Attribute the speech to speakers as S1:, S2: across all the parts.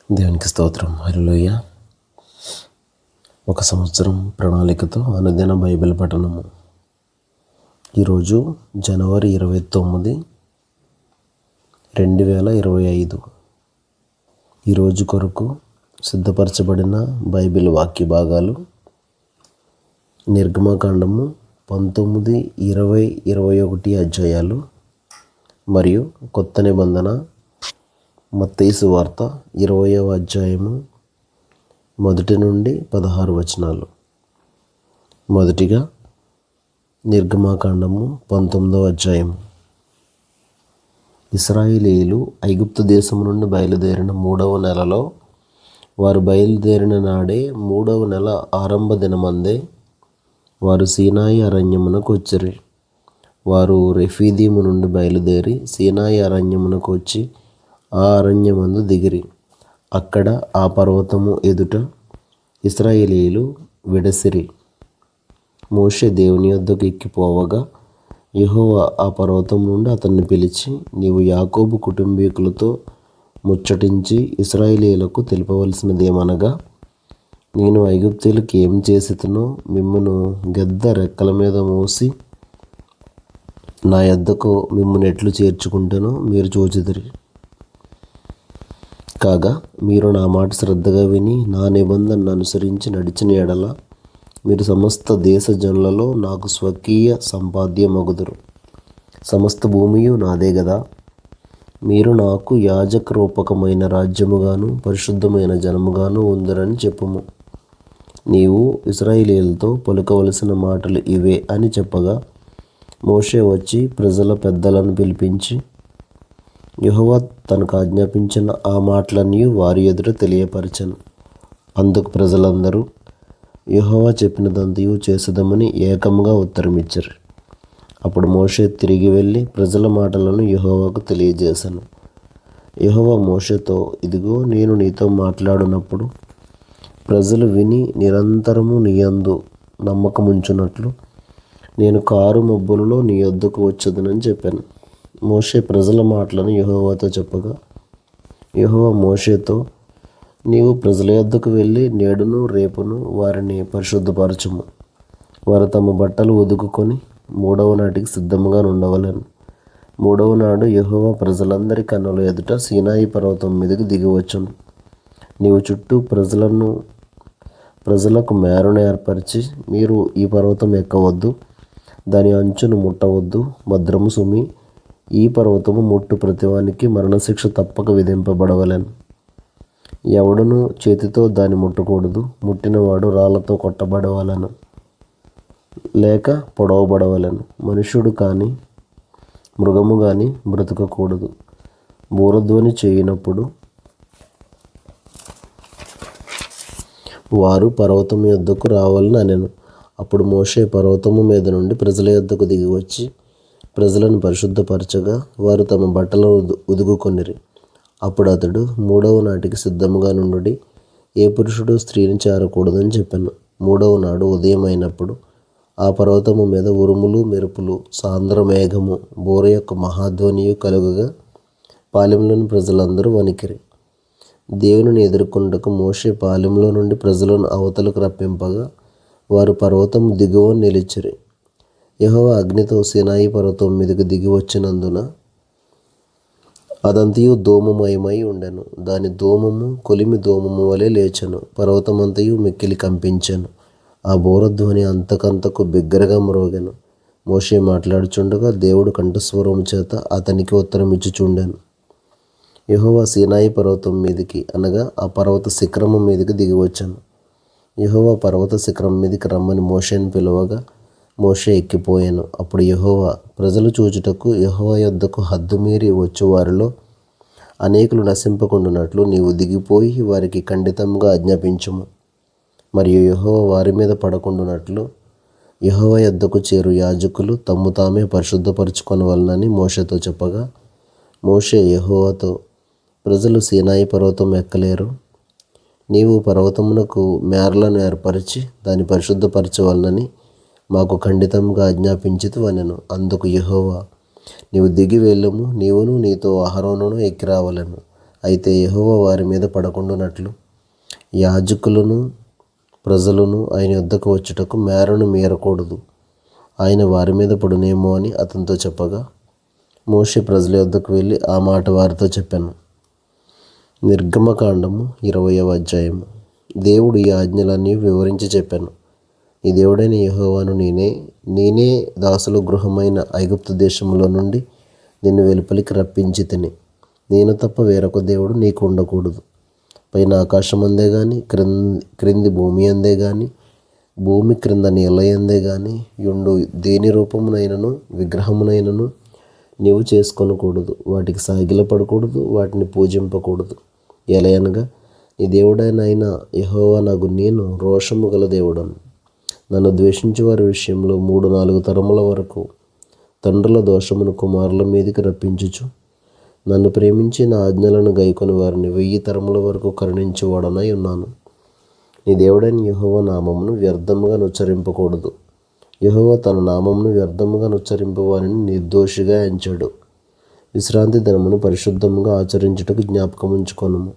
S1: దేవునికి స్తోత్రం. హల్లెలూయా. ఒక సంవత్సరం ప్రణాళికతో అనుదిన బైబిల్ పఠనము. ఈరోజు జనవరి 29, 2025. ఈరోజు కొరకు సిద్ధపరచబడిన బైబిల్ వాక్య భాగాలు నిర్గమకాండము 19, 20, 21 అధ్యాయాలు మరియు కొత్త నిబంధన మత్తయి సువార్త 20వ అధ్యాయము 1 నుండి 16 వచనాలు. మొదటిగా నిర్గమకాండము 19వ అధ్యాయము. ఇశ్రాయేలీయులు ఐగుప్తు దేశం నుండి బయలుదేరిన 3వ నెలలో, వారు బయలుదేరిన నాడే 3వ నెల ఆరంభ దినమందే వారు సీనాయి అరణ్యమునకు వచ్చిరి. వారు రెఫీదీము నుండి బయలుదేరి సీనాయి అరణ్యమునకు వచ్చి ఆ అరణ్యమందు దిగిరి. అక్కడ ఆ పర్వతము ఎదుట ఇశ్రాయేలీయులు విడసిరి. మోషే దేవుని యొద్దకు ఎక్కిపోవగా యెహోవా ఆ పర్వతం నుండి అతన్ని పిలిచి, నీవు యాకోబు కుటుంబీకులతో ముచ్చటించి ఇశ్రాయేలీయులకు తెలుపవలసినదేమనగా, నేను ఐగుప్తీయులకు ఏం చేసితినో మిమ్మును గెద్ద రెక్కల మీద మోసి నా యొద్దకు మిమ్మును ఎట్లు చేర్చుకుంటేనో మీరు చూచితిరి. కాగా మీరు నా మాట శ్రద్ధగా విని నా నిబంధనను అనుసరించి నడిచిన ఎడల మీరు సమస్త దేశ జనులలో నాకు స్వకీయ సంపాద్యమగుదురు. సమస్త భూమియు నాదే గదా. మీరు నాకు యాజక రూపకమైన రాజ్యముగాను పరిశుద్ధమైన జనముగాను ఉందరని చెప్పుము. నీవు ఇశ్రాయేలీయులతో పలుకవలసిన మాటలు ఇవే అని చెప్పగా, మోషే వచ్చి ప్రజల పెద్దలను పిలిపించి యెహోవా తనకు ఆజ్ఞాపించిన ఆ మాటలన్నీ వారి ఎదుట తెలియపరచెను. అందుకు ప్రజలందరూ యెహోవా చెప్పినదంతయు చేసేదమని ఏకముగా ఉత్తరమిచ్చారు. అప్పుడు మోషే తిరిగి వెళ్ళి ప్రజల మాటలను యెహోవాకు తెలియజేశాను. యెహోవా మోషేతో, ఇదిగో నేను నీతో మాట్లాడినప్పుడు ప్రజలు విని నిరంతరము నీ యందు నమ్మకముంచున్నట్లు నేను కారు మబ్బులలో నీ యొద్దకు వచ్చేదనని చెప్పాను. మోషే ప్రజల మాటలను యెహోవాతో చెప్పగా, యెహోవా మోషేతో, నీవు ప్రజల యొద్దకు వెళ్ళి నేడును రేపును వారిని పరిశుద్ధపరచుము. వారు తమ బట్టలు ఉదుకుకొని 3వ నాటికి సిద్ధముగా ఉండవలెను. 3వ నాడు యెహోవా ప్రజలందరి కన్నుల ఎదుట సీనాయి పర్వతం మీదకి దిగివచ్చును. నీవు చుట్టూ ప్రజలకు మేరను ఏర్పరిచి, మీరు ఈ పర్వతం ఎక్కవద్దు, దాని అంచును ముట్టవద్దు, భద్రము సుమి. ఈ పర్వతము ముట్టు ప్రతివానికి మరణశిక్ష తప్పక విధింపబడవలెను. ఎవడును చేతితో దాన్ని ముట్టకూడదు. ముట్టినవాడు రాళ్లతో కొట్టబడవలెను లేక పొడవబడవలెను. మనుష్యుడు కానీ మృగము కానీ బ్రతకకూడదు. బూరధ్వని చేయనప్పుడు వారు పర్వతం యొద్దకు రావాలని అనెను. అప్పుడు మోషే పర్వతము మీద నుండి ప్రజల యొద్దకు దిగి వచ్చి ప్రజలను పరిశుద్ధపరచగా వారు తమ బట్టలను ఉదుకుకొనిరి. అప్పుడు అతడు 3వ నాటికి సిద్ధముగా నుండి ఏ పురుషుడు స్త్రీని చేరకూడదని చెప్పాను. 3వ నాడు ఉదయం అయినప్పుడు ఆ పర్వతము మీద ఉరుములు మెరుపులు సాంద్ర మేఘము బోర యొక్క మహాధ్వనియు కలుగగా పాలెంలోని ప్రజలందరూ వణికిరి. దేవునిని ఎదుర్కొంటకు మోషే పాలెంలో నుండి ప్రజలను అవతలకు రప్పింపగా వారు పర్వతం దిగువ నిలిచిరి. యెహోవా అగ్నితో సీనాయి పర్వతం మీదకు దిగి వచ్చినందున అదంతయు ధూమమయమై ఉండెను. దాని ధూమము కొలిమి ధూమము వలె లేచెను. పర్వతమంతయు మిక్కిలి కంపించెను. ఆ బోరధ్వని అంతకంతకు బిగ్గరగా మ్రోగెను. మోషే మాట్లాడుచుండగా దేవుడు కంఠస్వరము చేత అతనికి ఉత్తరం ఇచ్చుచుండెను. యెహోవా సీనాయి పర్వతం మీదికి అనగా ఆ పర్వత శిఖరము మీదకి దిగి వచ్చాను. యెహోవా పర్వత శిఖరం మీదకి రమ్మని మోషేను పిలువగా మోషే ఎక్కిపోయాను. అప్పుడు యెహోవా, ప్రజలు చూచుటకు యెహోవా యొద్దకు హద్దు మీరి వచ్చు వారిలో అనేకులు నశింపకుండునట్లు నీవు దిగిపోయి వారికి ఖండితంగా ఆజ్ఞాపించుము. మరియు యెహోవా వారి మీద పడకుండునట్లు యెహోవా యొద్దకు చేరు యాజకులు తమ్ము తామే పరిశుద్ధపరచుకొనవలనని మోషేతో చెప్పగా, మోషే యెహోవాతో, ప్రజలు సీనాయి పర్వతం ఎక్కలేరు. నీవు పర్వతమునకు మేరలను ఏర్పరిచి దాన్ని పరిశుద్ధపరచవలనని మాకు ఖండితంగా ఆజ్ఞాపించితివి అనెను. అందుకు యెహోవా, నీవు దిగి వెళ్ళుము, నీవును నీతో అహరోనును ఎక్కిరావలెను. అయితే యెహోవా వారి మీద పడకుండానట్లు యాజకులను ప్రజలను ఆయన యొద్దకు వచ్చుటకు మేరను మీరకూడదు, ఆయన వారి మీద పడునేమో అని అతనితో చెప్పగా మోషే ప్రజల యొద్దకు వెళ్ళి ఆ మాట వారితో చెప్పాను. నిర్గమకాండము 20వ అధ్యాయము. దేవుడు ఈ ఆజ్ఞలన్నీ వివరించి చెప్పాను. నీ దేవుడైన యెహోవాను నేనే దాసుల గృహమైన ఐగుప్తు దేశంలో నుండి నిన్ను వెలుపలికి రప్పించి తిని, నేను తప్ప వేరొక దేవుడు నీకు ఉండకూడదు. పైన ఆకాశం అందే గాని క్రింది భూమి అందే గాని భూమి క్రింద నీళ్ళ అందే గాని యుండు దేని రూపమునైనను విగ్రహమునైనను నీవు చేసుకొనకూడదు. వాటికి సాగిలపడకూడదు, వాటిని పూజింపకూడదు. ఎలయనగా నీ దేవుడైన యెహోవా నగు నేను రోషము గల దేవుడను. నన్ను ద్వేషించే వారి విషయంలో 3-4 తరముల వరకు తండ్రుల దోషమును కుమారుల మీదకి రప్పించుచు, నన్ను ప్రేమించి నా ఆజ్ఞలను గైకొని వారిని 1000 తరముల వరకు కరుణించేవాడనై ఉన్నాను. నీ దేవుడైన యెహోవా నామమును వ్యర్థముగా నుచ్చరింపకూడదు. యెహోవా తన నామమును వ్యర్థముగా నుచ్చరింపు వారిని నిర్దోషిగా ఎంచాడు. విశ్రాంతి దినమును పరిశుద్ధముగా ఆచరించుటకు జ్ఞాపకముంచుకొనుము.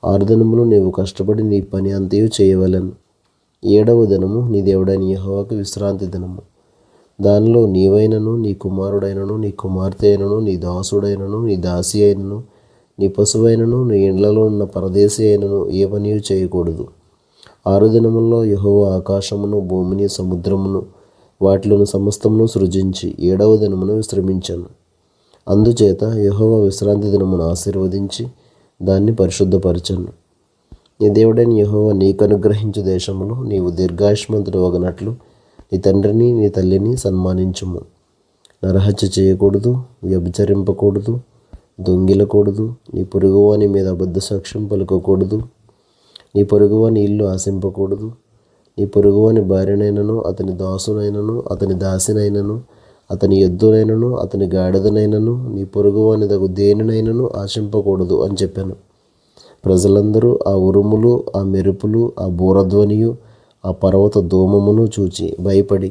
S1: 6 దినములు నీవు కష్టపడి నీ పని అంతయు చేయవలెను. 7వ దినము నీ దేవుడైన యెహోవాకు విశ్రాంతి దినము. దానిలో నీవైనను, నీ కుమారుడైనను, నీ కుమార్తె అయినను, నీ దాసుడైనను, నీ దాసి అయినను, నీ పశువైనను, నీ ఇండ్లలో ఉన్న పరదేశి అయినను ఏ పనియు చేయకూడదు. 6 దినముల్లో యెహోవా ఆకాశమును, భూమిని, సముద్రమును, వాటిలోని సమస్తమును సృజించి 7వ దినమును విశ్రమించాను. అందుచేత యెహోవా విశ్రాంతి దినమును ఆశీర్వదించి దాన్ని పరిశుద్ధపరచను. నీ దేవుడైన యెహోవా నీకు అనుగ్రహించు దేశములో నీవు దీర్ఘాయుష్మంతుడు వగనట్లు నీ తండ్రిని నీ తల్లిని సన్మానించుము. నరహత్య చేయకూడదు, వ్యభిచరింపకూడదు, దొంగిలకూడదు, నీ పొరుగువాని మీద అబద్ధ సాక్ష్యం పలుకకూడదు, నీ పొరుగువాని ఇల్లు ఆశింపకూడదు, నీ పొరుగువాని భార్యనైనను, అతని దాసునైనను, అతని దాసినైనను, అతని ఎద్దునైనను, అతని గాడిదనైనను, నీ పొరుగువాని దగు దేనినైనను ఆశింపకూడదు అని చెప్పాను. ప్రజలందరూ ఆ ఉరుములు, ఆ మెరుపులు, ఆ బూరధ్వనియు, ఆ పర్వత ధూమమును చూచి భయపడి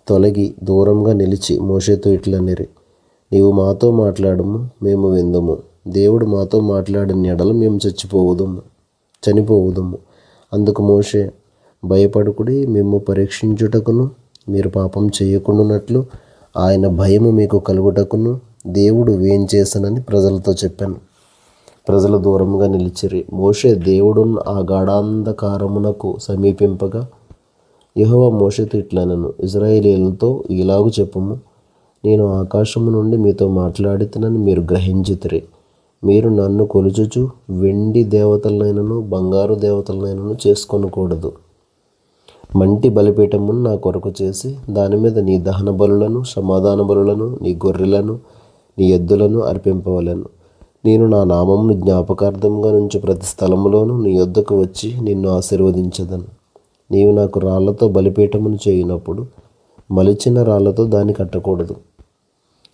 S1: తొలగి దూరంగా నిలిచి మోషేతో ఇట్లనిరి, నీవు మాతో మాట్లాడము, మేము విందుము. దేవుడు మాతో మాట్లాడిన ఎడల మేము చనిపోవుదుము. అందుకు మోషే, భయపడుకుడి, మేము పరీక్షించుటకును మీరు పాపం చేయకుండానట్లు ఆయన భయము మీకు కలుగుటకును దేవుడు వేంచేసనని ప్రజలతో చెప్పాను. ప్రజలు దూరంగా నిలిచిరి. మోషే దేవుడున్న ఆ గాఢాంధకారమునకు సమీపింపగా యెహోవా మోషేతో ఇట్లనెను, ఇశ్రాయేలీయులతో ఇలాగు చెప్పుము, నేను ఆకాశము నుండి మీతో మాట్లాడితేనని మీరు గ్రహించితిరి. మీరు నన్ను కొలుచుచు వెండి దేవతలనైనను బంగారు దేవతలనైనను చేసుకొనకూడదు. మంటి బలిపీఠమును నా కొరకు చేసి దాని మీద నీ దహన బలులను, సమాధాన బలులను, నీ గొర్రెలను, నీ ఎద్దులను అర్పింపవలెను. నేను నా నామమును జ్ఞాపకార్థంగా నుంచి ప్రతి స్థలములోనూ నీ యొద్దకు వచ్చి నిన్ను ఆశీర్వదించదను. నీవు నాకు రాళ్లతో బలిపీఠమును చేయునప్పుడు మలిచిన రాళ్లతో దాన్ని కట్టకూడదు.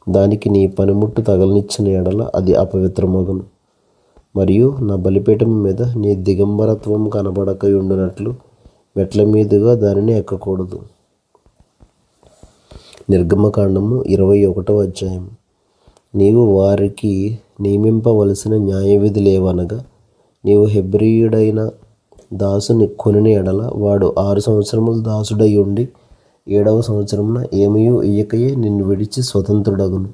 S1: దానికి నీ పనిముట్టు తగలనిచ్చిన ఎడల అది అపవిత్రమగును. మరియు నా బలిపీఠం మీద నీ దిగంబరత్వం కనబడకయుండునట్లు మెట్ల మీదుగా దానిని ఎక్కకూడదు. నిర్గమకాండము 21వ అధ్యాయం. నీవు వారికి నియమింపవలసిన న్యాయవిధి లేవనగా, నీవు హెబ్రీయుడైన దాసుని కొనిన ఎడల వాడు 6 సంవత్సరములు దాసుడై ఉండి 7వ సంవత్సరమున ఏమీయూ ఇయ్యకయే నిన్ను విడిచి స్వతంత్రుడగును.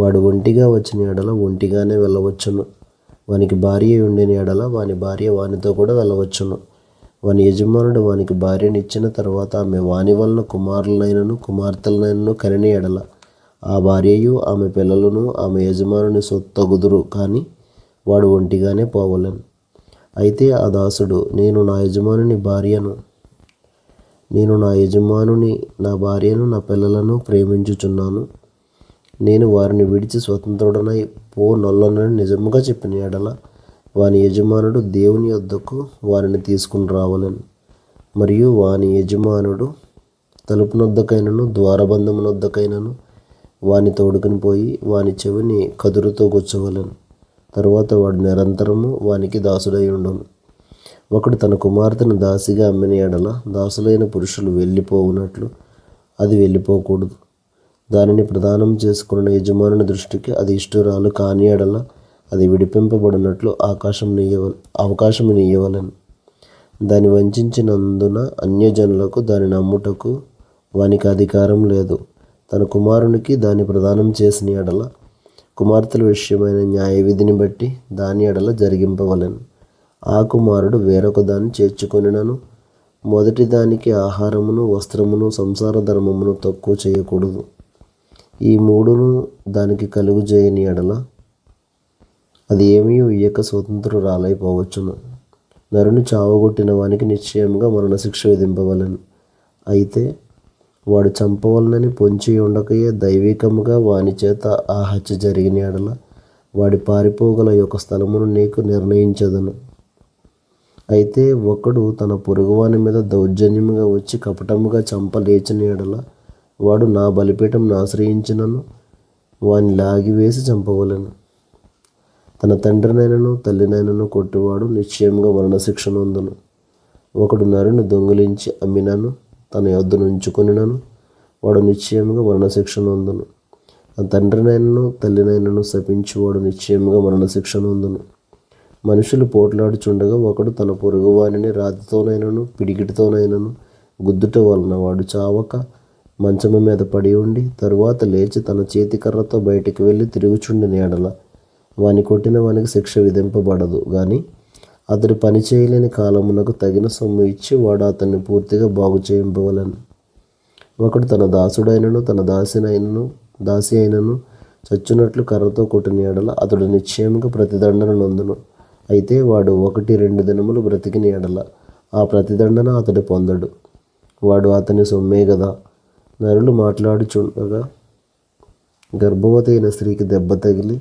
S1: వాడు ఒంటిగా వచ్చిన ఎడల ఒంటిగానే వెళ్ళవచ్చును. వానికి భార్య ఉండిన ఎడల వాని భార్య వానితో కూడా వెళ్ళవచ్చును. వాని యజమానుడు వానికి భార్యనిచ్చిన తర్వాత ఆమె వాని వలన కుమారులనైనను కుమార్తెలనైనను కనిన ఎడల ఆ భార్యయు ఆమె పిల్లలను ఆమె యజమానుని సొత్తగుదురు, కానీ వాడు ఒంటిగానే పోవలెను. అయితే ఆ దాసుడు, నేను నా యజమానుని నా భార్యను నా పిల్లలను ప్రేమించుచున్నాను, నేను వారిని విడిచి స్వతంత్రుడనై నొల్లనని నిజముగా చెప్పిన ఎడల వాని యజమానుడు దేవుని యొద్దకు వారిని తీసుకుని రావలెను. మరియు వాని యజమానుడు తలుపునొద్దకైనను ద్వారబంధమునొద్దకైనను వాని తోడుకుని పోయి వాని చెవిని కదురుతో గుచ్చవలెను. తరువాత వాడు నిరంతరము వానికి దాసుడై ఉండును. ఒకడు తన కుమార్తెను దాసిగా అమ్మిన ఎడల దాసులైన పురుషులు వెళ్ళిపోవునట్లు అది వెళ్ళిపోకూడదు. దానిని ప్రదానం చేసుకున్న యజమానుని దృష్టికి అది ఇష్టురాలు కాని ఎడల అది విడిపింపబడినట్లు అవకాశం ఇయ్యవలెను. దాన్ని వంచినందున అన్యజనులకు దాని నమ్ముటకు వానికి అధికారం లేదు. తన కుమారునికి దాన్ని ప్రదానం చేసిన ఎడల కుమార్తెల విషయమైన న్యాయ విధిని బట్టి దాని ఎడల జరిగింపవలెను. ఆ కుమారుడు వేరొక దాన్ని చేర్చుకొనినను మొదటి దానికి ఆహారమును, వస్త్రమును, సంసార ధర్మమును తక్కువ చేయకూడదు. ఈ మూడును దానికి కలుగు చేయని ఎడల అది ఏమీ ఇయ్యక స్వతంత్రురాలైపోవచ్చును. నరుని చావగొట్టిన వానికి నిశ్చయముగా మరణశిక్ష విధింపవలెను. అయితే వాడు చంపవలనని పొంచి ఉండకయే దైవికముగా వాని చేత ఆ హత్య జరిగిన ఎడల వాడి పారిపోగల యొక్క స్థలమును నీకు నిర్ణయించదను. అయితే ఒకడు తన పొరుగువాని మీద దౌర్జన్యముగా వచ్చి కపటముగా చంపలేచిన ఎడల వాడు నా బలిపీఠంను ఆశ్రయించినను వాని లాగివేసి చంపవలెను. తన తండ్రినైనను తల్లినైనను కొట్టివాడు నిశ్చయముగా మరణశిక్ష నొందును. ఒకడు నరుని దొంగిలించి అమ్మినను తన యొద్ద నుంచుకొనినను వాడు నిశ్చయముగా మరణశిక్ష నొందును. తన తండ్రినైనను తల్లినైనను శపించువాడు నిశ్చయముగా మరణశిక్ష నొందును. మనుషులు పోట్లాడుచుండగా ఒకడు తన పొరుగువానిని రాతితోనైనను పిడికిటితోనైనను గుద్దుట వలన వాడు చావక మంచము మీద పడి ఉండి తరువాత లేచి తన చేతికర్రతో బయటికి వెళ్ళి తిరుగుచుండిన ఎడల వాని కొట్టిన వానికి శిక్ష విధింపబడదు. కానీ అతడు పని చేయలేని కాలమునకు తగిన సొమ్ము ఇచ్చి వాడు అతన్ని పూర్తిగా బాగు చేయింపవలెను. ఒకడు తన దాసుడైనను తన దాసి అయినను చచ్చునట్లు కర్రతో కొట్టిన ఎడల అతడు నిశ్చయముగా ప్రతిదండన నొందును. అయితే వాడు 1-2 దినములు బ్రతికిన ఎడల ఆ ప్రతిదండన అతడు పొందడు. వాడు అతని సొమ్మే గదా. నరులు మాట్లాడుచుండగా గర్భవతి అయిన స్త్రీకి దెబ్బ తగిలి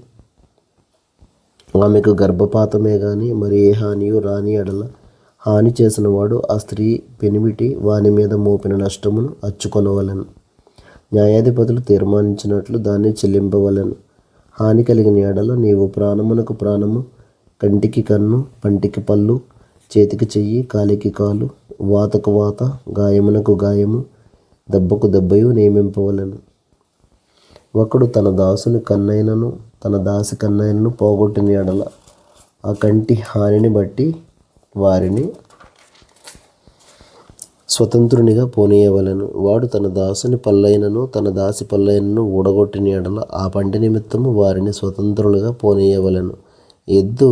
S1: ఆమెకు గర్భపాతమే గాని మరి ఏ హానియు రాని ఎడల హాని చేసిన వాడు ఆ స్త్రీ పెనిమిటి వాని మీద మోపిన నష్టమును అచ్చుకొనవలెను. న్యాయాధిపతులు తీర్మానించినట్లు దాన్ని చెల్లింపవలెను. హాని కలిగిన ఎడల నీవు ప్రాణమునకు ప్రాణము, కంటికి కన్ను, పంటికి పళ్ళు, చేతికి చెయ్యి, కాలికి కాలు, వాతకు వాత, గాయమునకు గాయము, దెబ్బకు దెబ్బయు నియమింపవలెను. ఒకడు తన దాసుని కన్నైనను తన దాసి కన్నైనను పోగొట్టిన ఎడల ఆ కంటి హానిని బట్టి వారిని స్వతంత్రునిగా పోనీయవలెను. వాడు తన దాసుని పల్లైనను తన దాసి పల్లైనను ఊడగొట్టిన ఎడల ఆ పంటి నిమిత్తము వారిని స్వతంత్రులుగా పోనీయవలెను. ఎద్దు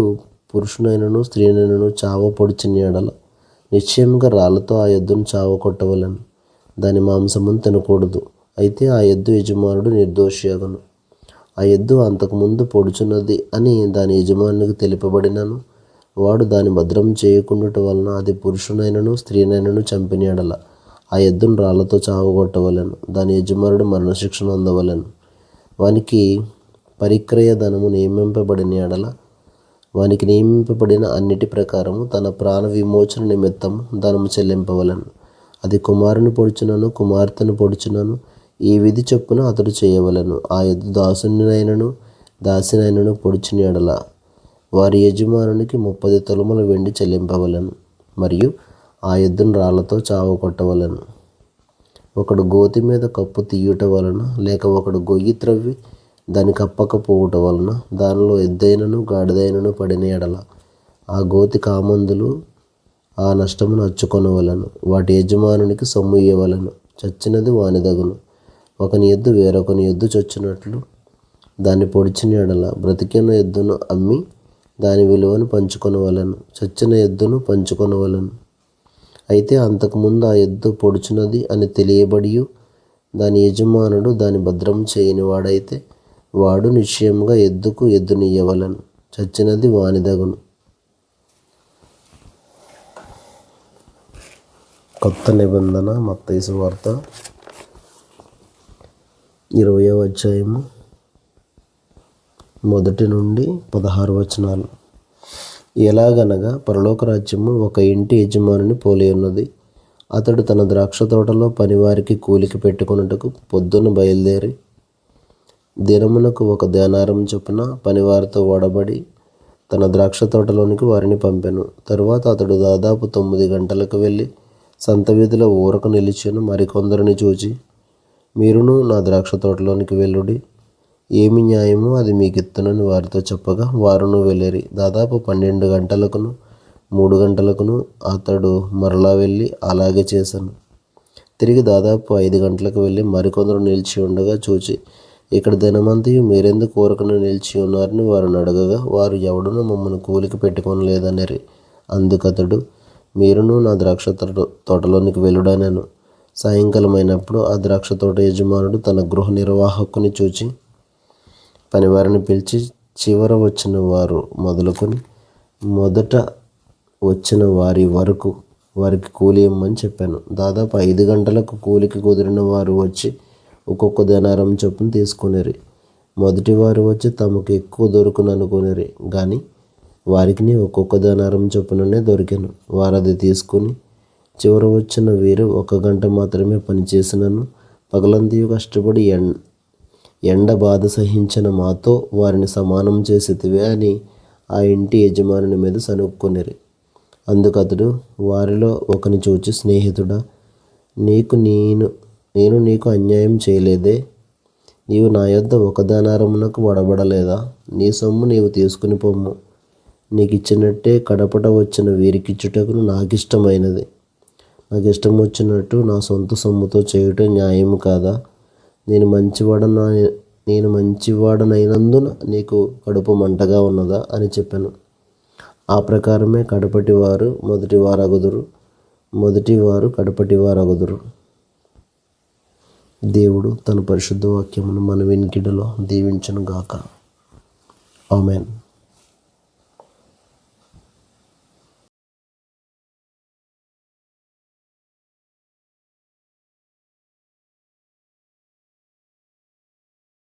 S1: పురుషునైనను స్త్రీనైనను చావ పొడిచిన ఎడల నిశ్చయముగా రాళ్లతో ఆ ఎద్దును చావ కొట్టవలెను. దాని మాంసమును తినకూడదు. అయితే ఆ ఎద్దు యజమానుడు నిర్దోషియగును. ఆ ఎద్దు అంతకుముందు పొడుచున్నది అని దాని యజమానునికి తెలుపబడినను వాడు దాని భద్రం చేయకుండుట వలన అది పురుషునైనను స్త్రీనైనను చంపిన ఎడల ఆ ఎద్దును రాళ్లతో చావగొట్టవలెను. దాని యజమానుడు మరణశిక్ష నొందవలెను. వానికి పరిక్రయ ధనము నియమింపబడిన ఎడల వానికి నియమింపబడిన అన్నిటి ప్రకారము తన ప్రాణ విమోచన నిమిత్తము ధనము చెల్లింపవలెను. అది కుమారుని పొడుచునను కుమార్తెను పొడుచునను ఈ విధి చొప్పున అతడు చేయవలెను. ఆ ఎద్దు దాసునినైనను దాసినైనను పొడిచిన ఎడల వారి యజమానునికి 30 తులముల వెండి చెల్లింపవలెను. మరియు ఆ ఎద్దును రాళ్లతో చావు కొట్టవలెను. ఒకడు గోతి మీద కప్పు తీయుట వలన లేక ఒకడు గొయ్యి త్రవ్వి దాని కప్పకపోవుట వలన దానిలో ఎద్దైనను గాడిదైనను పడిన ఎడల ఆ గోతి కామందులు ఆ నష్టమును అచ్చుకొనవలెను. వాటి యజమానునికి సొమ్ము ఇయ్యవలెను. చచ్చినది వానిదగును. ఒకని ఎద్దు వేరొకని ఎద్దు చచ్చినట్లు దాన్ని పొడిచిన ఎడల బ్రతికిన ఎద్దును అమ్మి దాని విలువను పంచుకొనవలెను. చచ్చిన ఎద్దును పంచుకొనవలెను. అయితే అంతకుముందు ఆ ఎద్దు పొడుచున్నది అని తెలియబడియు దాని యజమానుడు దాని భద్రం చేయని వాడైతే వాడు నిశ్చయముగా ఎద్దుకు ఎద్దునియ్యవలెను. చచ్చినది వానిదగును. కొత్త నిబంధన మత్తయి సువార్త 20వ అధ్యాయము 1 నుండి 16 వచనాలు. ఎలాగనగా పరలోక రాజ్యము ఒక ఇంటి యజమానిని పోలి ఉన్నది. అతడు తన ద్రాక్ష తోటలో పనివారికి కూలికి పెట్టుకొనుటకు పొద్దున బయలుదేరి దినమునకు 1 దేనారం చొప్పున పనివారితో ఓడబడి తన ద్రాక్ష తోటలోనికి వారిని పంపెను. తరువాత అతడు దాదాపు 9 గంటలకు వెళ్ళి సంత వీధిలో ఊరక నిలిచెను. మరికొందరిని చూచి, మీరును నా ద్రాక్ష తోటలోనికి వెళ్ళుడి, ఏమి న్యాయమో అది మీకు ఇత్తునని వారితో చెప్పగా వారును వెళ్ళిరి. దాదాపు 12 గంటలకును 3 గంటలకును అతడు మరలా వెళ్ళి అలాగే చేశాను. తిరిగి దాదాపు 5 గంటలకు వెళ్ళి మరికొందరు నిలిచి ఉండగా చూచి, ఇక్కడ దినమంతయు మీరెందుకు ఊరకనే నిలిచి ఉన్నారని వారిని అడగగా వారు ఎవడునూ మమ్మల్ని కూలికి పెట్టుకొనలేదనిరి. అందుకతడు, మీరును నా ద్రాక్ష తోటలోనికి వెళ్ళుడనెను. సాయంకాలం అయినప్పుడు ఆ ద్రాక్ష తోట యజమానుడు తన గృహ నిర్వాహకుని చూచి పనివారిని పిలిచి, చివర వచ్చిన వారు మొదలుకొని మొదట వచ్చిన వారి వరకు వారికి కూలి ఇమ్మని చెప్పాను. దాదాపు 5 గంటలకు కూలికి కుదిరిన వారు వచ్చి ఒక్కొక్క దేనారం చొప్పున తీసుకునేరి. మొదటి వారు వచ్చి తమకు ఎక్కువ దొరుకుననుకునేరి, కానీ వారికి ఒక్కొక్క దేనారం చొప్పుననే దొరికాను. వారు అది తీసుకుని, చివర వచ్చిన వీరు 1 గంట మాత్రమే పనిచేసినను పగలంతయు కష్టపడి ఎండ బాధ సహించిన మాతో వారిని సమానం చేసితివే అని ఆ ఇంటి యజమానుని మీద సనుక్కునిరి. అందుకతడు వారిలో ఒకని చూచి, స్నేహితుడా, నేను నీకు అన్యాయం చేయలేదే? నీవు నా యొద్ద 1 దేనారమునకు వడబడలేదా? నీ సొమ్ము నీవు తీసుకుని పొమ్ము. నీకు ఇచ్చినట్టే కడపట వచ్చిన వీరికిచ్చుటకును నాకిష్టమైనది. నాకు ఇష్టం వచ్చినట్టు నా సొంత సొమ్ముతో చేయుట న్యాయము కాదా? నేను మంచివాడనైనందున నీకు కడుపు మంటగా ఉన్నదా అని చెప్పాను. ఆ ప్రకారమే కడపటి వారు మొదటివారగుదురు, మొదటివారు కడపటివారగుదురు. దేవుడు తన పరిశుద్ధ వాక్యమును మన వినికిడిలో దీవించును గాక. ఆమెన్.